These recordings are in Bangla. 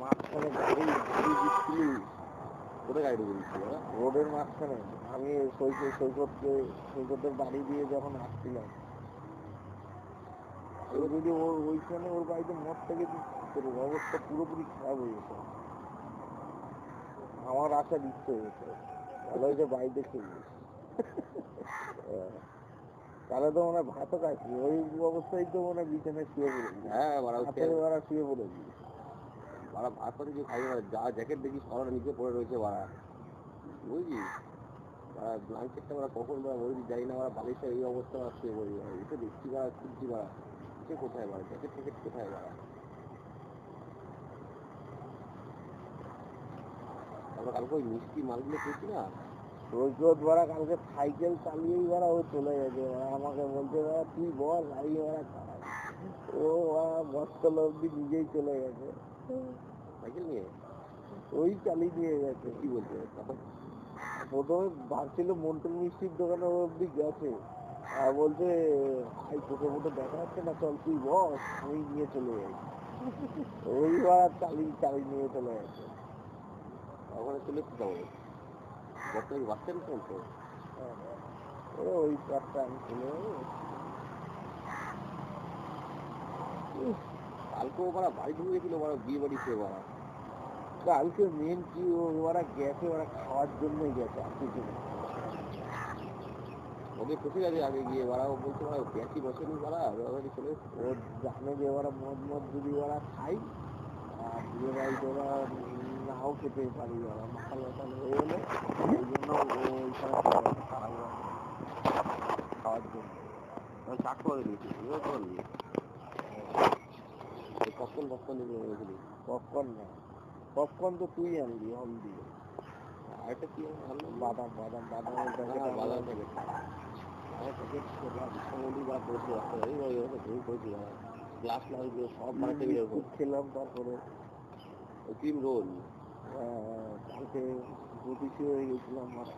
মাঝখানে গাড়ি গাড়ি দিচ্ছিলি, কোথায় গাড়ি ঢুকে দিচ্ছিল? রোডের মাঝখানে। আমি সৈকতের বাড়ি দিয়ে যখন আসছিলাম, যদি ওইখানে ওর বাড়িতে মদ থেকে তোর অবস্থা পুরোপুরি খারাপ হয়ে গেছে। আমার আসার ইচ্ছে হয়েছে, ভালো হয়েছে বাড়িতে খেয়ে। তাহলে তো মনে হয় ভাতও খাইছি, ওই অবস্থায় তো মনে হয় বিছানায় শুয়ে পড়েছি। হ্যাঁ, ওরা শুয়ে পড়েছি। ভাত পাতে কিছু খাই না, যা জ্যাকেট দেখি সবার নিচে পড়ে রয়েছে বাড়া, বুঝলি? ব্ল্যাঙ্কেটটা ওরা কখন বলি যাই না, ওরা বালিশের এই অবস্থা শুয়ে পড়ি, এসে দেখছি বাড়া, খুঁজছি বাড়া, সে কোথায় বাড়া, জ্যাকেট ট্যাকেট কোথায় বাড়া। তারপর কালকে ওই মিষ্টি মালগুলো খেয়েছি না, সৈকত ওরা কালকে সাইকেল চালিয়েই ওরা ও চলে গেছে। ওরা আমাকে বলছে তুই বল, গাড়ি ওরা খারাপ। ও বস্তল অব্দি নিজেই চলে গেছে সাইকেল নিয়ে, ওই চালিয়ে নিয়ে গেছে। কি বলছে? তারপর প্রথমে ভাবছিল মন্টুর মিষ্টির দোকানে ও অব্দি গেছে, আর বলছে ভাই তোকে মতো দেখা যাচ্ছে না, চল তুই বস, আমি নিয়ে চলে যাই। ওই ওরা চালিয়ে নিয়ে চলে গেছে। ওখানে চলে এসছি যাবো বর্তমানে বাস স্ট্যান্ড চলছে, ওই পথটা আমি চলে যাবো। কালকেও ওরা বাড়ি ঢুকে গেছিল, ওরা বিয়ে বাড়ি খেয়ে বাড়া। কালকে মেন কি ওরা গেছে, ওরা খাওয়ার জন্যই গেছে, আর কিছু না। ওদের ফেসে গেছে আগে গিয়ে, ওরা বলছে ওরা ব্যাসি বসেনি, ওরা ওরা চলে এসছে। ও জানে যে ওরা মদ যদি ওরা খাই, আর বিয়ে বাড়িতে ওরা নাও খেতে পারি, ওরা মাতাল মাতাল হয়ে গেলে ওই জন্য ওইখানে খাওয়ার জন্য চাট করে দিয়েছি, পপকর্ন নিয়ে গেছিলি? পপকর্ন না, পপকর্ন তো তুই আনবি হল দিয়ে। আরেকটা কি বাদামের প্যাকেট, বাদাম প্যাকেট, গ্লাস গ্লাসগুলো সব মানে টেবিলের উপর খেলাম। তারপরে ক্রিম রোল, কালকে জ্যোতিষী হয়ে গেছিলাম মারা।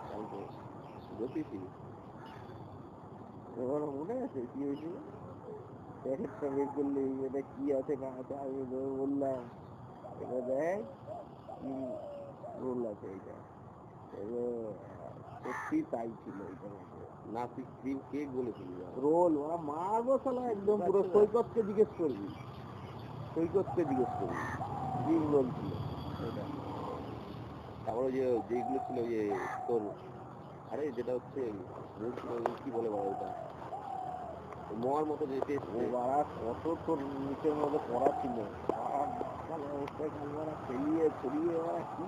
কালকে জ্যোতিষী এবার মনে আছে কি হয়েছিল? প্যাকেটটা বের করলে এটা কি আছে না আছে, আমি বললাম এটা দেখ কি রোল আছে এটা। সত্যি তাই ছিল এটার মধ্যে। না, তুই ক্রিম কেক বলেছিলি। রোল ওরা মারবো শালা, একদম পুরো সৈকতকে জিজ্ঞেস করবি, ক্রিম রোল ছিল এটা। তারপরে যেগুলো ছিল তোর, আরে যেটা হচ্ছে কি বলে বলা, ওটা মোয়ার মতো যে টেস্ট, ওরা কত তোর নিচের মধ্যে পড়া ছিল, অবস্থায় ওরা ফেলিয়ে ছড়িয়ে ওরা কি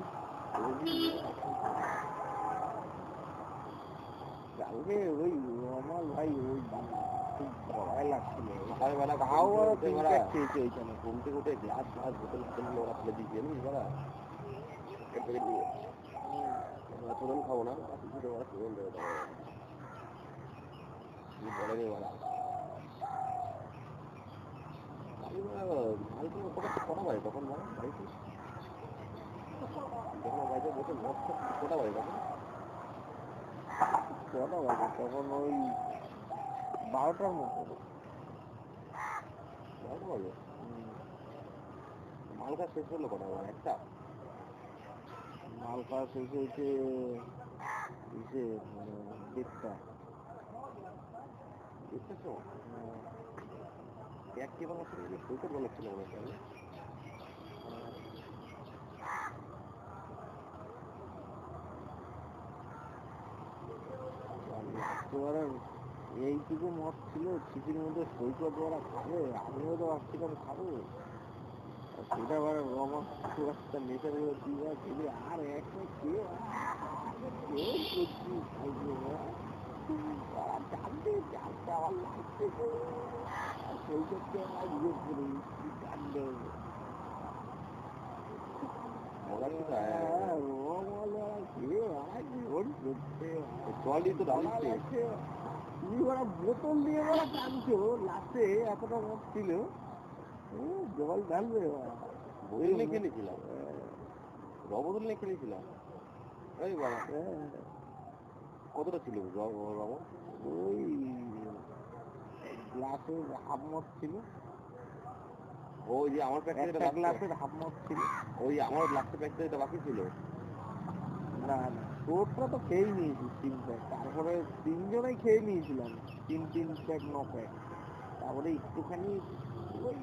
কালকে ওই রমাল ভাই ওই খুব ভয় লাগছিল। সকালবেলা তাও ওরা খেয়েছে ওইখানে। ঘুম থেকে উঠে গ্লাস গ্লাস বোতল বোতলগুলো ওরা ফেলে দিয়েছে, জানিস ওরা প্রধান খাবো না, বাকি কিছু ওরা প্রধান দেবে, বলেনি ওরা। কটা বাজে তখন বলো বাড়িতে, যখন বাড়িতে বসে মদ কটা বাজে তখন? কটা বাজে তখন? ওই 12টার মতো। 12টা বাজে? মালকা শেষ হলো কটা বাজে? একটা? মালকা শেষ হয়েছে এসে 1:30। এক কে বাংলা ছিল, সৈকত বাংলা ছিল মনে হয়। এইটুকু মত ছিল ছিপির মধ্যে, সৈকত ওরা খাবে, আমিও তো ভাবছিলাম খাবো। সেটা আবার রমা খুব একটা নেশা করে দিয়ে খেলে আর একটা খেয়ে করছি খাইছে ওরা টানতে টানতে আমার লাগছে, সৈকতকে আমার জিজ্ঞেস করি কি কাণ্ড। তুমি ওরা বোতল দিয়ে ওরা টানছো, লাস্টে এতটা মত ছিল জল ঢালবে। বোতল নিয়ে খেলেছিলাম, রবদুল নিয়ে খেলেছিলাম। এই বাবা কতটা ছিল রব? ওই গ্লাসে হাফ মত ছিল। ওই যে আমার প্যাক একটা গ্লাসের হাফ মগ ছিল। ওই আমার লাস্টের প্যাক থেকে বাকি ছিল। না না, তোরটা তো খেয়েই নিয়েছি 3 প্যাক, তারপরে 3 জনেই খেয়ে নিয়েছিলাম 3 প্যাক 9 প্যাক, তারপরে একটুখানি ওই